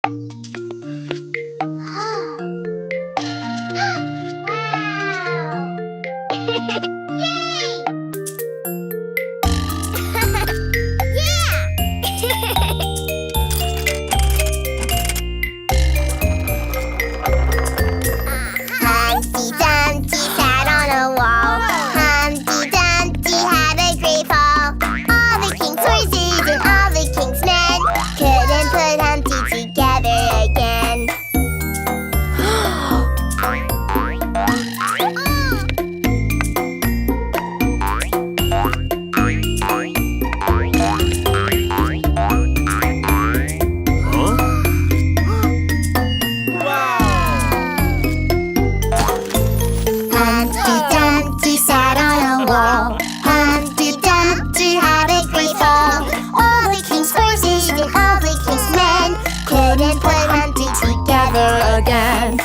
Humpty Dumpty sat on a wall. Humpty Dumpty had a great fall. All the king's horses and all the king's men couldn't put Humpty together again. Humpty Dumpty sat on a wall. Humpty Dumpty had a great fall. All the king's horses and all the king's men couldn't put Humpty together again.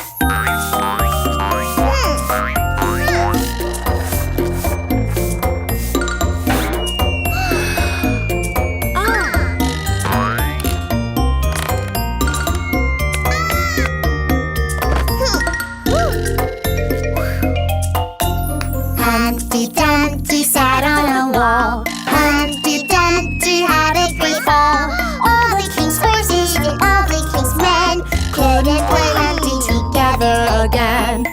Humpty Dumpty sat on a wall. Humpty Dumpty had a great fall. All the king's horses and all the king's men couldn't put Humpty together again.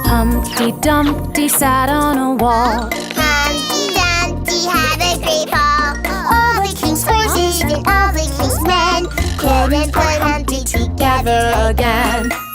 Humpty Dumpty sat on a wall. Humpty Dumpty had a great fall. All the king's horses and all the king's men couldn't put Humpty together again.